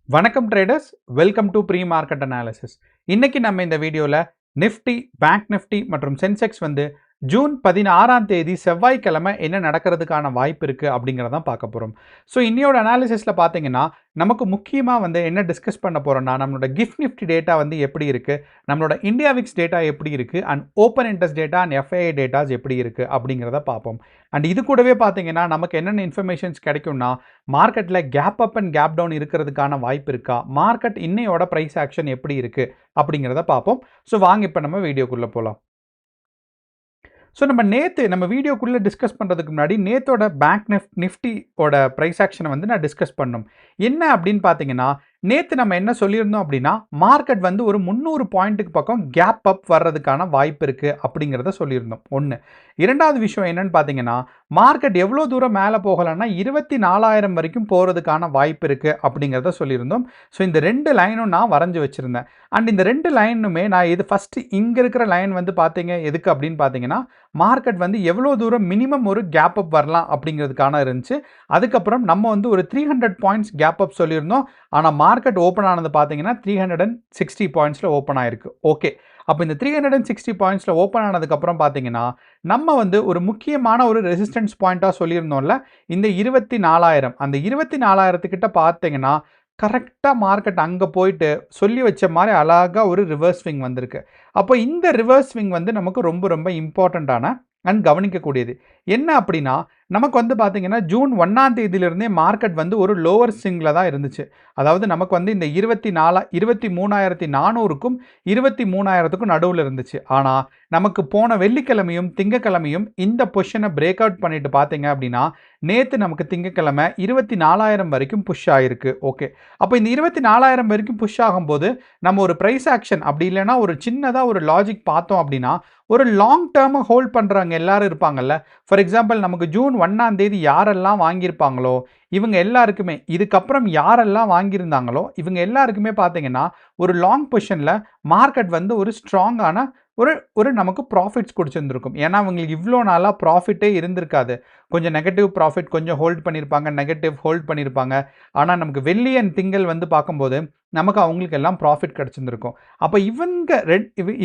வணக்கம் traders, welcome to pre market analysis. இன்னைக்கு நம்ம இந்த வீடியோவில் நிஃப்டி, பேங்க் நிஃப்டி மற்றும் சென்செக்ஸ் ஜூன் 16ஆம் தேதி செவ்வாய்க்கிழமை என்ன நடக்கிறதுக்கான வாய்ப்பு இருக்குது அப்படிங்கிறதான் பார்க்க போகிறோம். ஸோ இன்னையோட அனாலிசிஸில் பார்த்தீங்கன்னா நமக்கு முக்கியமாக என்ன டிஸ்கஸ் பண்ண போகிறோம்னா நம்மளோட கிஃப்ட் நிஃப்டி டேட்டா எப்படி இருக்குது, நம்மளோட இந்தியா விக்ஸ் டேட்டா எப்படி இருக்குது, and open interest data and FII datas எப்படி இருக்குது அப்படிங்கிறத பார்ப்போம். அண்ட் இது கூடவே பார்த்தீங்கன்னா நமக்கு என்னென்ன இன்ஃபர்மேஷன்ஸ் கிடைக்கும்னா மார்க்கெட்டில் gap up and gap down இருக்கிறதுக்கான வாய்ப்பு இருக்கா, மார்க்கெட் இன்னையோட ப்ரைஸ் ஆக்ஷன் எப்படி இருக்குது அப்படிங்கிறத பார்ப்போம். ஸோ வாங்க இப்போ நம்ம வீடியோக்குள்ளே போகலாம். ஸோ நம்ம வீடியோக்குள்ளே டிஸ்கஸ் பண்ணுறதுக்கு முன்னாடி நேத்தோட பேங்க் நிஃப்டியோட ப்ரைஸ் ஆக்ஷனை நான் டிஸ்கஸ் பண்ணோம். என்ன அப்படின்னு பார்த்தீங்கன்னா நேற்று நம்ம என்ன சொல்லியிருந்தோம் அப்படின்னா மார்க்கெட் ஒரு 300 பாயிண்ட்டுக்கு பக்கம் கேப் அப் வர்றதுக்கான வாய்ப்பு இருக்குது அப்படிங்கிறத சொல்லியிருந்தோம். ஒன்று. இரண்டாவது விஷயம் என்னன்னு பார்த்தீங்கன்னா மார்க்கெட் எவ்வளோ தூரம் மேலே போகலைன்னா 24,000 வரைக்கும் போகிறதுக்கான வாய்ப்பு இருக்குது அப்படிங்கிறத சொல்லியிருந்தோம். ஸோ இந்த ரெண்டு லைனும் நான் வரைஞ்சி வச்சுருந்தேன். அண்ட் இந்த ரெண்டு லைனுமே நான் இது ஃபஸ்ட்டு இங்கே இருக்கிற லைன் பார்த்தீங்க எதுக்கு அப்படின்னு பார்த்தீங்கன்னா மார்க்கெட் எவ்வளோ தூரம் மினிமம் ஒரு கேப் அப் வரலாம் அப்படிங்கிறதுக்கான இருந்துச்சு. அதுக்கப்புறம் நம்ம ஒரு 300 பாயிண்ட்ஸ் கேப் அப் சொல்லியிருந்தோம். ஆனால் மார்க்கெட் ஓப்பன் ஆனது பார்த்தீங்கன்னா 360 பாயிண்ட்ஸில் ஓப்பன் ஆயிருக்கு. ஓகே, அப்போ இந்த 360 பாயிண்ட்ஸில் ஓப்பன் ஆனதுக்கப்புறம் பார்த்தீங்கன்னா நம்ம ஒரு முக்கியமான ஒரு ரெசிஸ்டன்ஸ் பாயிண்ட்டாக சொல்லியிருந்தோம்ல இந்த 24,000. அந்த 24,000 பார்த்தீங்கன்னா கரெக்டாக மார்க்கெட் அங்கே போயிட்டு சொல்லி வச்ச மாதிரி அழகாக ஒரு ரிவர்ஸ் ஸ்விங் வந்திருக்கு. அப்போ இந்த ரிவர்ஸ் ஸ்விங் நமக்கு ரொம்ப ரொம்ப இம்பார்ட்டண்ட்டான அண்ட் கவனிக்கக்கூடியது. என்ன அப்படின்னா நமக்கு பார்த்தீங்கன்னா ஜூன் 1ஆம் தேதியிலிருந்தே மார்க்கெட் ஒரு லோவர் ஸ்விங்கில் தான் இருந்துச்சு. அதாவது நமக்கு இந்த 23,400க்கும் 23,000க்கும் நடுவில் இருந்துச்சு. ஆனால் நமக்கு போன வெள்ளிக்கிழமையும் திங்கக்கிழமையும் இந்த பொசிஷனை பிரேக் அவுட் பண்ணிட்டு பார்த்தீங்க அப்படின்னா நேற்று நமக்கு திங்கக்கிழமை 24,000 வரைக்கும் புஷ் ஆகிருக்கு. ஓகே, அப்போ இந்த 24,000 வரைக்கும் புஷ் ஆகும்போது நம்ம ஒரு ப்ரைஸ் ஆக்ஷன் அப்படி இல்லைன்னா ஒரு சின்னதாக ஒரு லாஜிக் பார்த்தோம் அப்படின்னா ஒரு லாங் டேர்மை ஹோல்ட் பண்ணுறவங்க எல்லாரும் இருப்பாங்கல்ல. ஃபார் எக்ஸாம்பிள் நமக்கு ஜூன் 1ஆம் தேதி யாரெல்லாம் வாங்கியிருப்பாங்களோ இவங்க எல்லாருக்குமே இதுக்கப்புறம் யாரெல்லாம் வாங்கியிருந்தாங்களோ இவங்க எல்லாருக்குமே பார்த்தீங்கன்னா ஒரு லாங் பொசிஷனில் மார்க்கெட் ஒரு ஸ்ட்ராங்கான ஒரு நமக்கு ப்ராஃபிட்ஸ் கொடுத்துருந்துருக்கும். ஏன்னா அவங்களுக்கு இவ்வளோ நாளாக ப்ராஃபிட்டே இருந்திருக்காது. கொஞ்சம் நெகட்டிவ் ப்ராஃபிட் கொஞ்சம் ஹோல்ட் பண்ணியிருப்பாங்க, நெகட்டிவ் ஹோல்ட் பண்ணியிருப்பாங்க. ஆனால் நமக்கு வெள்ளி அண்ட் திங்கள் பார்க்கும்போது நமக்கு அவங்களுக்கு எல்லாம் ப்ராஃபிட் கிடச்சிருந்துருக்கும். அப்போ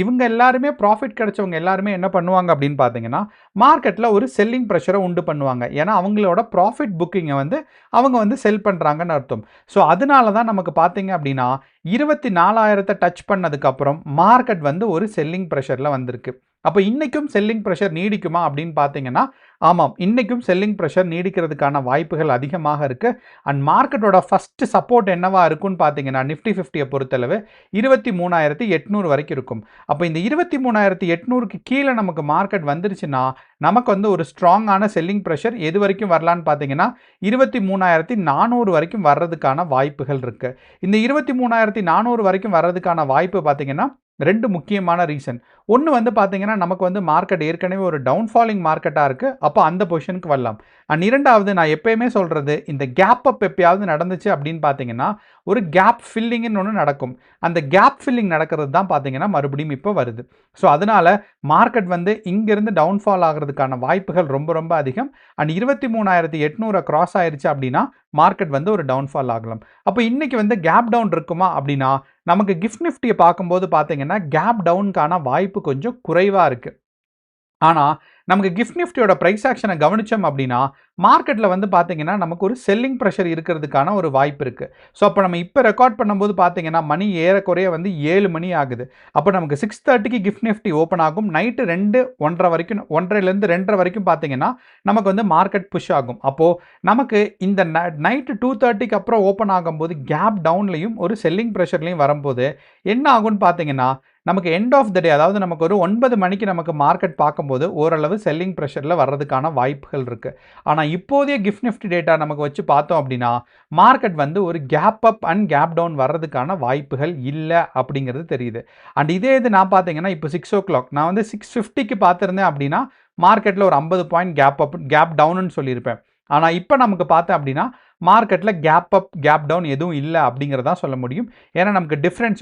இவங்க எல்லாருமே ப்ராஃபிட் கிடைச்சவங்க எல்லாருமே என்ன பண்ணுவாங்க அப்படின்னு பார்த்தீங்கன்னா மார்க்கெட்டில் ஒரு செல்லிங் ப்ரெஷரை உண்டு பண்ணுவாங்க. ஏன்னா அவங்களோட ப்ராஃபிட் புக்கிங்கை அவங்க செல் பண்ணுறாங்கன்னு அர்த்தம். ஸோ அதனால தான் நமக்கு பார்த்தீங்க அப்படின்னா 24,000 டச் பண்ணதுக்கப்புறம் மார்க்கெட் ஒரு செல்லிங் ப்ரெஷரில் வந்திருக்கு. அப்போ இன்றைக்கும் செல்லிங் ப்ரெஷர் நீடிக்குமா அப்படின்னு பார்த்தீங்கன்னா ஆமாம், இன்றைக்கும் செல்லிங் ப்ரெஷர் நீடிக்கிறதுக்கான வாய்ப்புகள் அதிகமாக இருக்குது. அண்ட் மார்க்கெட்டோட ஃபஸ்ட்டு சப்போர்ட் என்னவா இருக்குன்னு பார்த்தீங்கன்னா நிஃப்டி 50 பொறுத்தளவு 23,800 வரைக்கும் இருக்கும். அப்போ இந்த 23,800க்கு கீழே நமக்கு மார்க்கெட் வந்துருச்சுன்னா நமக்கு ஒரு ஸ்ட்ராங்கான செல்லிங் ப்ரெஷர் எது வரைக்கும் வரலான்னு பார்த்தீங்கன்னா 23,400 வரைக்கும் வர்றதுக்கான வாய்ப்புகள் இருக்குது. இந்த 23,400 வரைக்கும் வர்றதுக்கான வாய்ப்பு பார்த்தீங்கன்னா ரெண்டு முக்கியமான ரீசன். ஒன்று பார்த்தீங்கன்னா நமக்கு மார்க்கெட் ஏற்கனவே ஒரு டவுன்ஃபாலிங் மார்க்கெட்டாக இருக்குது. அப்போ அந்த பொசிஷனுக்கு வரலாம். அண்ட் இரண்டாவது நான் எப்பயுமே சொல்கிறது இந்த கேப் அப் எப்பயாவது நடந்துச்சு அப்படின்னு பார்த்தீங்கன்னா ஒரு கேப் ஃபில்லிங்னு ஒன்று நடக்கும். அந்த கேப் ஃபில்லிங் நடக்கிறது தான் பார்த்தீங்கன்னா மறுபடியும் இப்போ வருது. ஸோ அதனால் மார்க்கெட் இங்கேருந்து டவுன்ஃபால் ஆகிறதுக்கான வாய்ப்புகள் ரொம்ப ரொம்ப அதிகம். அண்ட் 23,800 கிராஸ் ஆயிடுச்சு அப்படின்னா மார்க்கெட் ஒரு டவுன்ஃபால் ஆகலாம். அப்போ இன்றைக்கி கேப் டவுன் இருக்குமா அப்படின்னா நமக்கு கிஃப்ட் நிஃப்டியை பார்க்கும்போது பார்த்தீங்கன்னா கேப் டவுனுக்கான வாய்ப்பு கொஞ்சம் குறைவாக இருக்குது. ஆனால் நமக்கு கிஃப்ட் நிஃப்டியோட ப்ரைஸ் ஆக்ஷனை கவனித்தோம் அப்படின்னா மார்க்கெட்டில் பார்த்தீங்கன்னா நமக்கு ஒரு செல்லிங் ப்ரெஷர் இருக்கிறதுக்கான ஒரு வாய்ப்பு இருக்குது. ஸோ அப்போ நம்ம இப்போ ரெக்கார்ட் பண்ணும்போது பார்த்தீங்கன்னா மணி ஏறக்குறைய 7 மணி ஆகுது. அப்போ நமக்கு 6:30க்கு கிஃப்ட் நிஃப்டி ஓப்பன் ஆகும். நைட்டு 1:30 வரைக்கும் 1:30லேருந்து 2:30 வரைக்கும் பார்த்தீங்கன்னா நமக்கு மார்க்கெட் புஷ் ஆகும். அப்போது நமக்கு இந்த நைட்டு 2:30க்கு அப்புறம் ஓப்பன் ஆகும்போது கேப் டவுன்லையும் ஒரு செல்லிங் ப்ரெஷர்லையும் வரும்போது என்ன ஆகும்னு பார்த்தீங்கன்னா நமக்கு எண்ட் ஆஃப் த டே அதாவது நமக்கு ஒரு 9 மணிக்கு நமக்கு மார்க்கெட் பார்க்கும்போது ஓரளவு செல்லிங் ப்ரெஷரில் வர்றதுக்கான வாய்ப்புகள் இருக்குது. ஆனால் இப்போதைய கிஃப்ட் நிஃப்டி டேட்டா நமக்கு வச்சு பார்த்தோம் அப்படின்னா மார்க்கெட் ஒரு gap up and gap down வர்றதுக்கான வாய்ப்புகள் இல்லை அப்படிங்கிறது தெரியுது. அண்ட் இதே இது நான் பார்த்தீங்கன்னா இப்போ 6 o'clock நான் 6:50க்கு பார்த்துருந்தேன் அப்படின்னா மார்க்கெட்டில் ஒரு 50 பாயிண்ட் கேப் டவுன்னு சொல்லியிருப்பேன். ஆனால் இப்போ நமக்கு பார்த்தேன் அப்படின்னா மார்க்கெட்டில் கேப் அப் கேப் டவுன் எதுவும் இல்லை அப்படிங்கிறதான் சொல்ல முடியும். ஏன்னா நமக்கு டிஃப்ரென்ஸ்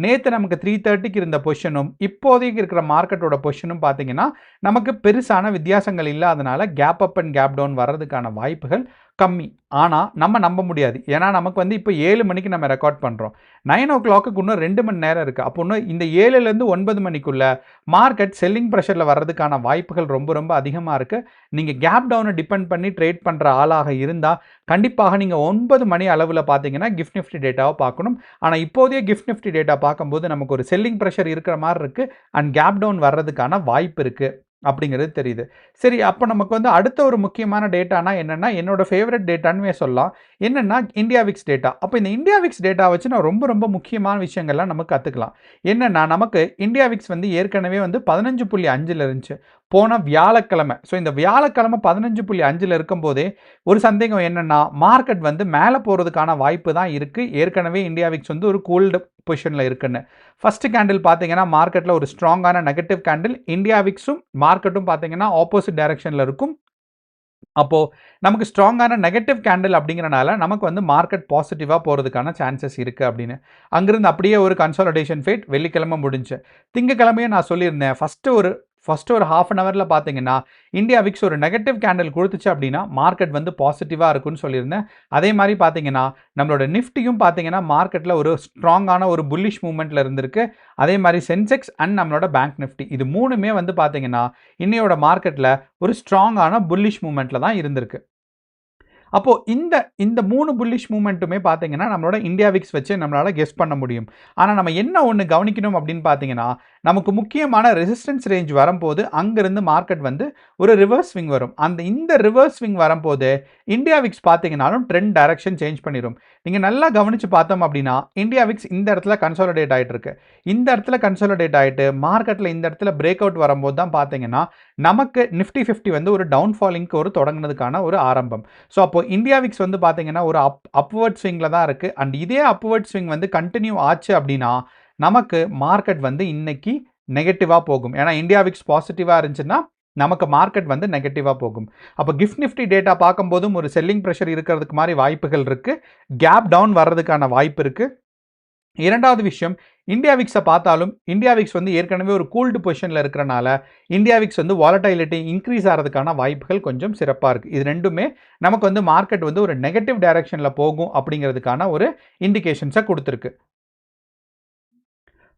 நேற்று நமக்கு 3:30க்கு இருந்த பொசிஷனும் இப்போதைக்கு இருக்கிற மார்க்கெட்டோட பொசிஷனும் பார்த்தீங்கன்னா நமக்கு பெருசான வித்தியாசங்கள் இல்லாதனால gap up and gap down வர்றதுக்கான வாய்ப்புகள் கம்மி. ஆனா, நம்ம நம்ப முடியாது. ஏன்னா, நமக்கு வந்து இப்ப 7 மணிக்கு நம்ம ரெக்கார்ட் பண்றோம். 9:00க்கு இன்னும் 2 மணி நேரம் இருக்கு. அப்போ இன்னும் இந்த 7லேருந்து 9 மணிக்குள்ள மார்க்கெட் செல்லிங் பிரஷர்ல வர்றதுக்கான வாய்ப்புகள் ரொம்ப ரொம்ப அதிகமா இருக்கு. நீங்க கேப் டவுன டிபெண்ட் பண்ணி ட்ரேட் பண்ற ஆளாக இருந்தா, கண்டிப்பாக நீங்க 9 மணி அளவுல பார்த்தீங்கன்னா, கிஃப்ட் நிஃப்டி டேட்டாவ பார்க்கணும். ஆனா, இப்போதைய கிஃப்ட் நிஃப்டி டேட்டா பார்க்கும்போது நமக்கு ஒரு செல்லிங் பிரஷர் இருக்கிற மாரி இருக்கு. அண்ட் கேப் டவுன் வர்றதுக்கான வாய்ப்பு இருக்கு. அப்படிங்கிறது தெரியுது. சரி, அப்ப நமக்கு வந்து அடுத்த ஒரு முக்கியமான டேட்டானா என்னன்னா, என்னோட ஃபேவரைட் டேட்டான்னுவே சொல்லலாம். என்னன்னா, இந்தியா விக்ஸ் டேட்டா. அப்ப இந்த இந்தியா விக்ஸ் டேட்டா வச்சு நான் ரொம்ப ரொம்ப முக்கியமான விஷயங்கள்லாம் நம்ம கத்துக்கலாம். என்னன்னா, நமக்கு இந்தியா விக்ஸ் வந்து ஏற்கனவே வந்து 15.5ல இருந்துச்சு. போன வியாழக்கிழமை. ஸோ இந்த வியாழக்கிழமை 15.5ல இருக்கும்போதே, ஒரு சந்தேகம் என்னன்னா, மார்க்கெட் வந்து மேல போறதுக்கான வாய்ப்பு தான் இருக்கு. ஏற்கனவே இந்தியா விக்ஸ் வந்து ஒரு கூல்டு பொசிஷன்ல இருக்குன்னு. ஃபர்ஸ்ட் கேண்டில் பார்த்தீங்கன்னா, மார்க்கெட்ல ஒரு ஸ்ட்ராங்கான நெகட்டிவ் கேண்டில். இந்தியா விக்ஸும் மார்க்கெட்டும் பார்த்தீங்கன்னா, ஆப்போசிட் டைரக்ஷன்ல இருக்கும். அப்போ நமக்கு ஸ்ட்ராங்கான நெகட்டிவ் கேண்டில் அப்படிங்கிறனால, நமக்கு வந்து மார்க்கெட் பாசிட்டிவா போறதுக்கான சான்சஸ் இருக்கு அப்படின்னு. அங்கிருந்து அப்படியே ஒரு கன்சாலிடேஷன் ஃபேட் வெள்ளிக்கிழமை முடிஞ்சுச்சு. திங்கட்கிழமையும் நான் சொல்லியிருந்தேன். ஃபர்ஸ்ட் ஒரு ஹாஃப் அன் ஹவர்ல பார்த்தீங்கன்னா, இந்தியா விக்ஸ் ஒரு நெகட்டிவ் கேண்டில் குடுத்துச்சு அப்படின்னா, மார்க்கெட் வந்து பாசிட்டிவா இருக்கும்னு சொல்லியிருந்தேன். அதே மாரி பார்த்தீங்கன்னா, நம்மளோட நிஃப்டியும் பார்த்தீங்கன்னா, மார்க்கெட்ல ஒரு ஸ்ட்ராங்கான ஒரு புல்லிஷ் மூவ்மெண்ட்ல இருந்திருக்கு. அதே மாரி சென்செக்ஸ் அண்ட் நம்மளோட பேங்க் நிஃப்டி இது 3மே வந்து பார்த்தீங்கன்னா, இன்னையோட மார்க்கெட்ல ஒரு ஸ்ட்ராங்கான புல்லிஷ் மூவ்மெண்ட்ல தான் இருந்திருக்கு. அப்போ இந்த இந்த 3 புல்லிஷ் மூவ்மெண்ட்டுமே பார்த்தீங்கன்னா, நம்மளோட இந்தியா விக்ஸ் வச்சு நம்மளால கெஸ் பண்ண முடியும். ஆனா, நம்ம என்ன ஒண்ணு கவனிக்கணும் அப்படின்னு பார்த்தீங்கன்னா, நமக்கு முக்கியமான ரெசிஸ்டன்ஸ் ரேஞ்ச் வரும்போது, அங்கிருந்து மார்க்கெட் வந்து ஒரு ரிவர்ஸ் ஸ்விங் வரும். இந்த ரிவர்ஸ் ஸ்விங் வரும்போது, இந்தியா விக்ஸ் பார்த்தீங்கன்னாலும் ட்ரெண்ட் டைரக்ஷன் சேஞ்ச் பண்ணிரும். நீங்க நல்லா கவனிச்சு பார்த்தோம் அப்படின்னா, இந்தியா விக்ஸ் இந்த இடத்துல கன்சாலிடேட் ஆயிட்டு இருக்கு. இந்த இடத்துல கன்சாலிடேட் ஆயிட்டு, மார்க்கெட்ல இந்த இடத்துல பிரேக் அவுட் வரும்போது தான் பார்த்தீங்கன்னா, நமக்கு நிஃப்டி 50 வந்து ஒரு டவுன் ஃபாலிங்க்கு ஒரு தொடங்குனதுக்கான ஒரு ஆரம்பம். ஸோ, அப்போ இந்தியா விக்ஸ் வந்து பார்த்தீங்கன்னா, ஒரு அப்வர்ட் ஸ்விங்ல தான் இருக்கு. அண்ட் இதே அப்வர்ட் ஸ்விங் வந்து கன்டின்யூ ஆச்சு அப்படின்னா, நமக்கு மார்க்கெட் வந்து இன்னைக்கு நெகட்டிவா போகும். ஏன்னா, இந்தியா விக்ஸ் பாசிட்டிவா இருந்துச்சுன்னா, நமக்கு மார்க்கெட் வந்து நெகட்டிவா போகும். அப்ப கிஃப்ட் நிஃப்டி டேட்டா பார்க்கும்போதும் ஒரு செல்லிங் பிரஷர் இருக்கிறதுக்கு மாரி வாய்ப்புகள் இருக்கு. கேப் டவுன் வர்றதுக்கான வாய்ப்பு இருக்கு. 2வது விஷயம், இந்தியா விக்ஸ பார்த்தாலும், இந்தியா விக்ஸ் வந்து ஏற்கனவே ஒரு கூல்டு பொசிஷன்ல இருக்கிறனால, இந்தியா விக்ஸ் வந்து வாலடைலிட்டி இன்கிரீஸ் ஆறதுக்கான வாய்ப்புகள் கொஞ்சம் சிறப்பா இருக்கு. இது 2மே நமக்கு வந்து மார்க்கெட் வந்து ஒரு நெகட்டிவ் டைரக்ஷன்ல போகும் அப்படிங்கிறதுக்கான ஒரு இண்டிகேஷன்ஸ குடுத்திருக்கு.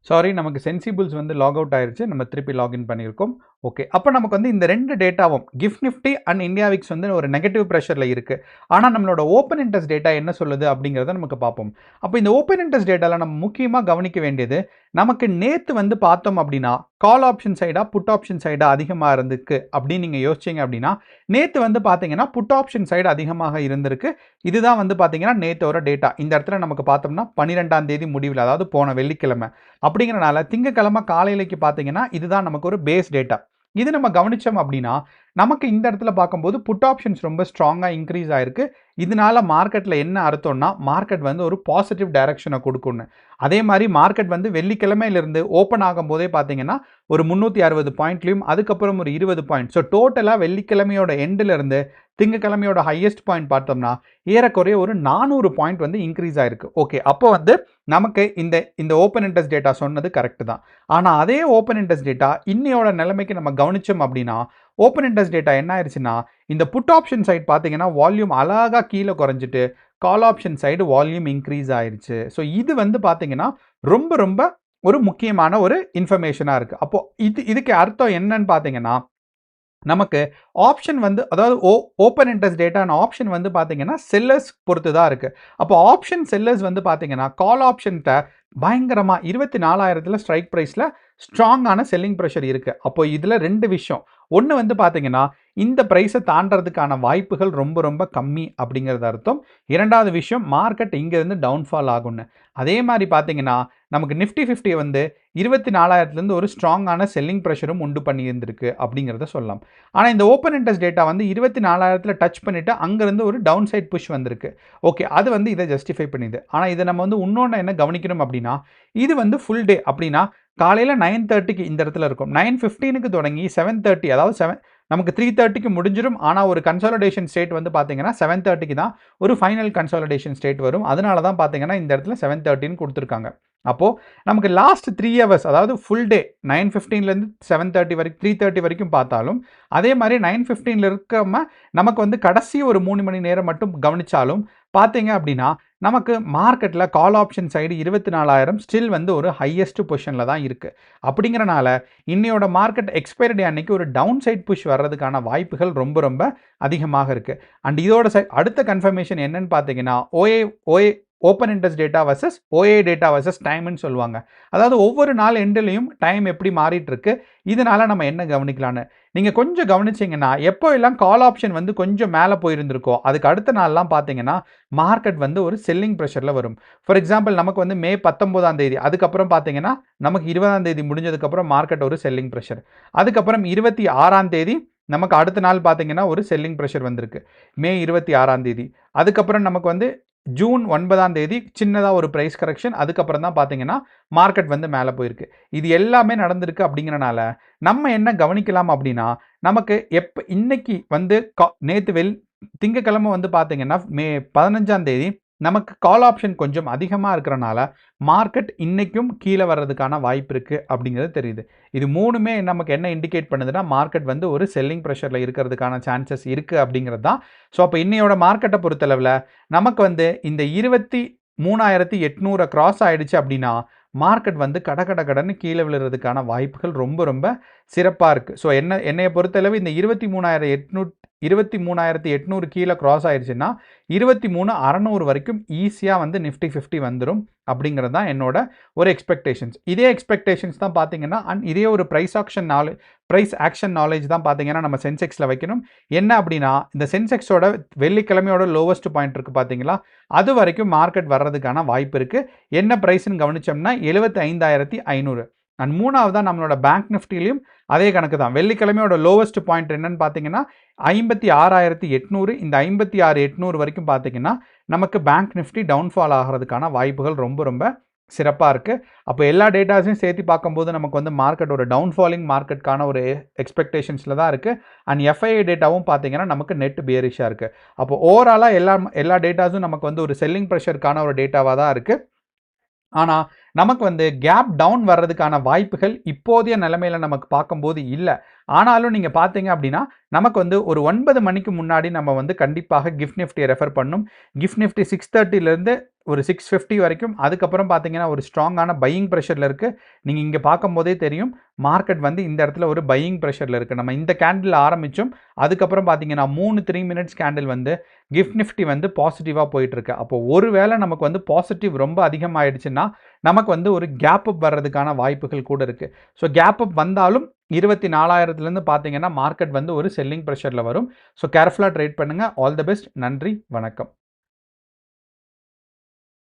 சாரி, நமக்கு சென்சிபிள்ஸ் வந்து லாக் அவுட் ஆயிருச்சு. நம்ம திருப்பி லாகின் பண்ணியிருக்கோம். ஓகே. அப்ப நமக்கு வந்து இந்த 2 டேட்டாவும் gift Nifty and India Vicks வந்து ஒரு நெகட்டிவ் பிரஷர்ல இருக்கு. ஆனா, நம்மளோட ஓப்பன் இன்ட்ரெஸ்ட் டேட்டா என்ன சொல்லுது அப்படிங்கிறத நமக்கு பார்ப்போம். அப்ப இந்த ஓப்பன் இன்ட்ரெஸ்ட் டேட்டால நம்ம முக்கியமா கவனிக்க வேண்டியது, நமக்கு நேத்து வந்து பார்த்தோம் அப்படின்னா, கால் ஆப்ஷன் சைடா, புட் ஆப்ஷன் சைடா அதிகமா இருந்திருக்கு அப்படின்னு நீங்க யோசிச்சீங்க அப்படின்னா, நேத்து வந்து பார்த்தீங்கன்னா, புட் ஆப்ஷன் சைடு அதிகமாக இருந்திருக்கு. இதுதான் வந்து பார்த்தீங்கன்னா, நேத்தோட டேட்டா. இந்த இடத்துல நமக்கு பார்த்தோம்னா, 12ஆம் தேதி முடிவுல, அதாவது போன வெள்ளிக்கிழமை. அப்படிங்கிறனால திங்கட்கிழமை காலையிலைக்கு பார்த்தீங்கன்னா, இதுதான் நமக்கு ஒரு பேஸ் டேட்டா. இது நம்ம கவனிச்சோம் அப்படின்னா, நமக்கு இந்த இடத்துல பார்க்கும்போது புட் ஆப்ஷன்ஸ் ரொம்ப ஸ்ட்ராங்கா இன்கிரீஸ் ஆயிருக்கு. இதனால மார்க்கெட்ல என்ன அர்த்தம்னா, மார்க்கெட் வந்து ஒரு பாசிட்டிவ் டைரக்ஷன குடுக்கும்னு. அதே மாரி மார்க்கெட் வந்து வெள்ளிக்கிழமையிலிருந்து ஓப்பன் ஆகும்போதே பார்த்தீங்கன்னா, ஒரு 360 பாயிண்ட்லயும், அதுக்கப்புறம் ஒரு 20 பாயிண்ட். ஸோ டோட்டலா வெள்ளிக்கிழமையோட எண்டுல இருந்து திங்கட்கிழமையோட ஹையஸ்ட் பாயிண்ட் பார்த்தோம்னா, ஏறக்குறைய ஒரு 400 பாயிண்ட் வந்து இன்கிரீஸ் ஆயிருக்கு. ஓகே. அப்போ வந்து நமக்கு இந்த இந்த ஓப்பன் இன்ட்ரெஸ்ட் டேட்டா சொன்னது கரெக்ட் தான். ஆனா, அதே ஓப்பன் இன்ட்ரெஸ்ட் டேட்டா இன்னையோட நிலைமைக்கு நம்ம கவனிச்சோம் அப்படின்னா, ஓப்பன் இன்ட்ரெஸ்ட் டேட்டா என்ன ஆயிருச்சுன்னா, இந்த புட் ஆப்ஷன் சைடு பார்த்தீங்கன்னா, வால்யூம் அழகா கீழ குறைஞ்சுட்டு, call option side volume increase ஆயிருச்சு. ஸோ இது வந்து பார்த்தீங்கன்னா, ரொம்ப ரொம்ப ஒரு முக்கியமான ஒரு இன்ஃபர்மேஷனா இருக்கு. அப்போ இதுக்கு அர்த்தம் என்னன்னு பார்த்தீங்கன்னா, நமக்கு ஆப்ஷன் வந்து, அதாவது open interest data and option வந்து பார்த்தீங்கன்னா, செல்லர்ஸ் பொறுத்து தான் இருக்கு. அப்போ ஆப்ஷன் செல்லர்ஸ் வந்து பார்த்தீங்கன்னா, கால் ஆப்ஷன்ட்ட பயங்கரமா 24,000ல ஸ்ட்ரைக் பிரைஸ்ல ஸ்ட்ராங்கான செல்லிங் பிரஷர் இருக்கு. அப்போ இதுல 2 விஷயம். ஒண்ணு வந்து பார்த்தீங்கன்னா, இந்த பிரைஸ தாண்டறதுக்கான வாய்ப்புகள் ரொம்ப ரொம்ப கம்மி அப்படிங்கிறது அர்த்தம். 2வது விஷயம், மார்க்கெட் இங்கிருந்து டவுன்ஃபால் ஆகும்னு. அதே மாரி பார்த்தீங்கன்னா, நமக்கு நிஃப்டி 50 வந்து 24,000லேருந்து ஒரு ஸ்ட்ராங்கான செல்லிங் பிரஷரும் உண்டு பண்ணி இருந்திருக்கு அப்படிங்கிறத சொல்லலாம். ஆனா, இந்த ஓப்பன் இன்ட்ரெஸ்ட் டேட்டா வந்து 24,000ல டச் பண்ணிட்டு அங்கிருந்து ஒரு டவுன் சைட் புஷ் வந்திருக்கு. ஓகே. அது வந்து இத ஜஸ்டிஃபை பண்ணுது. ஆனா, இத நம்ம வந்து இன்னொன்னு என்ன கவனிக்கணும் அப்படின்னா, இது வந்து ஃபுல் டே அப்படின்னா, காலையில 9:30க்கு இந்த இடத்துல இருக்கும். 9:15க்கு தொடங்கி 7:30, அதாவது நமக்கு 3:30க்கு முடிஞ்சிரும். ஆனா, ஒரு கன்சாலிடேஷன் ஸ்டேட் வந்து பார்த்தீங்கன்னா, 7:30க்கு தான் ஒரு ஃபைனல் கன்சாலிடேஷன் ஸ்டேட் வரும். அதனால தான் பார்த்தீங்கன்னா, இந்த இடத்துல 7:30ன்னு குடுத்துருக்காங்க. அப்போது நமக்கு லாஸ்ட் 3 ஹவர்ஸ் அதாவது ஃபுல் டே 9:15லேருந்து 7:30 வரைக்கும் 3:30 வரைக்கும் பார்த்தாலும் அதே மாதிரி 9:15 இருக்காம நமக்கு வந்து கடைசி ஒரு 3 மணி நேரம் மட்டும் கவனித்தாலும் பார்த்தீங்க அப்படின்னா நமக்கு மார்க்கெட்டில் கால் ஆப்ஷன் சைடு 24,000 ஸ்டில் வந்து ஒரு ஹையஸ்ட் பொசிஷனில் தான் இருக்குது. அப்படிங்கிறனால இன்னையோட மார்க்கெட் எக்ஸ்பைரி டே அன்னைக்கு ஒரு டவுன் சைட் புஷ் வர்றதுக்கான வாய்ப்புகள் ரொம்ப ரொம்ப அதிகமாக இருக்குது. அண்ட் இதோட அடுத்த கன்ஃபர்மேஷன் என்னன்னு பார்த்தீங்கன்னா open interest data versus OA data versus டைம்னு சொல்லுவாங்க. அதாவது ஒவ்வொரு நாள் எண்ட்லையும் டைம் எப்படி மாறிட்டு இருக்கு, இதனால நம்ம என்ன கவனிக்கலான்னு நீங்கள் கொஞ்சம் கவனிச்சிங்கன்னா எப்போ எல்லாம் கால் ஆப்ஷன் வந்து கொஞ்சம் மேலே போயிருந்திருக்கோ அதுக்கு அடுத்த நாள்லாம் பார்த்தீங்கன்னா மார்க்கெட் வந்து ஒரு செல்லிங் ப்ரெஷரில் வரும். ஃபார் எக்ஸாம்பிள் நமக்கு வந்து மே 19ஆம் தேதி அதுக்கப்புறம் பார்த்தீங்கன்னா நமக்கு 20ஆம் தேதி முடிஞ்சதுக்கப்புறம் மார்க்கெட் ஒரு செல்லிங் ப்ரெஷர். அதுக்கப்புறம் 26ஆம் தேதி நமக்கு அடுத்த நாள் பார்த்தீங்கன்னா ஒரு செல்லிங் ப்ரெஷர் வந்திருக்கு மே 26ஆம் தேதி. அதுக்கப்புறம் நமக்கு வந்து ஜூன் 9ஆம் தேதி சின்னதாக ஒரு ப்ரைஸ் கரெக்ஷன். அதுக்கப்புறம் தான் பார்த்தீங்கன்னா மார்க்கெட் வந்து மேலே போயிருக்கு. இது எல்லாமே நடந்திருக்கு. அப்படிங்கிறனால நம்ம என்ன கவனிக்கலாம் அப்படின்னா நமக்கு இன்னைக்கு வந்து நேற்று திங்கக்கிழமை வந்து பார்த்தீங்கன்னா மே 15ஆம் தேதி நமக்கு கால் ஆப்ஷன் கொஞ்சம் அதிகமாக இருக்கிறனால மார்க்கெட் இன்றைக்கும் கீழே வர்றதுக்கான வாய்ப்பு இருக்குது அப்படிங்கிறது தெரியுது. இது மூணுமே நமக்கு என்ன இண்டிகேட் பண்ணுதுன்னா மார்க்கெட் வந்து ஒரு செல்லிங் ப்ரெஷரில் இருக்கிறதுக்கான சான்சஸ் இருக்குது அப்படிங்கிறது தான். ஸோ அப்போ இன்னையோட மார்க்கெட்டை பொறுத்தளவில் நமக்கு வந்து இந்த 23,800 கிராஸ் ஆகிடுச்சு அப்படின்னா மார்க்கெட் வந்து கடன்னு கீழே விழுறதுக்கான வாய்ப்புகள் ரொம்ப ரொம்ப சிறப்பாக இருக்குது. ஸோ என்னையை பொறுத்தளவு இந்த 23,800 கீழே கிராஸ் ஆயிடுச்சுன்னா 23,600 வரைக்கும் ஈஸியாக வந்து நிஃப்டி 50 வந்துடும் அப்படிங்கிறது தான் என்னோட ஒரு எக்ஸ்பெக்டேஷன்ஸ். இதே எக்ஸ்பெக்டேஷன்ஸ் தான் பார்த்தீங்கன்னா இதே ஒரு ப்ரைஸ் ஆக்ஷன் நாலேஜ் தான் பார்த்தீங்கன்னா நம்ம சென்செக்ஸில் வைக்கணும். என்ன அப்படின்னா இந்த சென்செக்ஸோட வெள்ளிக்கிழமையோட லோவஸ்ட் பாயிண்ட் இருக்குது பார்த்தீங்களா, அது வரைக்கும் மார்க்கெட் வர்றதுக்கான வாய்ப்பு இருக்குது. என்ன ப்ரைஸ்ன்னு கவனிச்சோம்னா 75,500. அண்ட் மூணாவதாக நம்மளோட பேங்க் நிஃப்டிலையும் அதே கணக்கு தான். வெள்ளிக்கிழமையோட லோவஸ்ட் பாயிண்ட் என்னன்னு பார்த்தீங்கன்னா 56,800. இந்த 56,800 வரைக்கும் பார்த்தீங்கன்னா நமக்கு பேங்க் நிஃப்டி டவுன்ஃபால் ஆகிறதுக்கான வாய்ப்புகள் ரொம்ப ரொம்ப சிறப்பாக இருக்குது. அப்போ எல்லா டேட்டாஸையும் சேர்த்து பார்க்கும்போது நமக்கு வந்து மார்க்கெட் ஒரு டவுன்ஃபாலிங் மார்க்கெட்டுக்கான ஒரு எக்ஸ்பெக்டேஷன்ஸில் தான் இருக்குது. அண்ட் எஃப்ஐஐ டேட்டாவும் பார்த்தீங்கன்னா நமக்கு நெட் பேரிஷாக இருக்குது. அப்போ ஓவராலாக எல்லா டேட்டாஸும் நமக்கு வந்து ஒரு செல்லிங் ப்ரெஷருக்கான ஒரு டேட்டாவாக தான் இருக்குது. ஆனால் நமக்கு வந்து கேப் டவுன் வர்றதுக்கான வாய்ப்புகள் இப்போதைய நிலைமையில் நமக்கு பார்க்கும்போது இல்லை. ஆனாலும் நீங்கள் பார்த்தீங்க அப்படின்னா நமக்கு வந்து ஒரு 9 மணிக்கு முன்னாடி நம்ம வந்து கண்டிப்பாக கிஃப்ட் நிஃப்டியை ரெஃபர் பண்ணணும். கிஃப்ட் நிஃப்டி 630லேருந்து ஒரு 650 வரைக்கும். அதுக்கப்புறம் பார்த்தீங்கன்னா ஒரு ஸ்ட்ராங்கான பையிங் ப்ரெஷரில் இருக்குது. நீங்கள் இங்கே பார்க்கும்போதே தெரியும் மார்க்கெட் வந்து இந்த இடத்துல ஒரு பையிங் ப்ரெஷரில் இருக்குது. நம்ம இந்த கேண்டில் ஆரம்பித்தோம். அதுக்கப்புறம் பார்த்தீங்கன்னா 3 மினிட்ஸ் கேண்டில் வந்து கிஃப்ட் நிஃப்டி வந்து பாசிட்டிவாக போயிட்டுருக்கு. அப்போது ஒரு வேளை நமக்கு வந்து பாசிட்டிவ் ரொம்ப அதிகமாகிடுச்சுன்னா நமக்கு வந்து ஒரு கேப் அப் வர்றதுக்கான வாய்ப்புகள் கூட இருக்குது. ஸோ கேப் அப் வந்தாலும் 24,000லேருந்து பார்த்தீங்கன்னா மார்க்கெட் வந்து ஒரு செல்லிங் ப்ரெஷரில் வரும். ஸோ கேர்ஃபுல்லாக ட்ரேட் பண்ணுங்கள். All the best. நன்றி, வணக்கம்.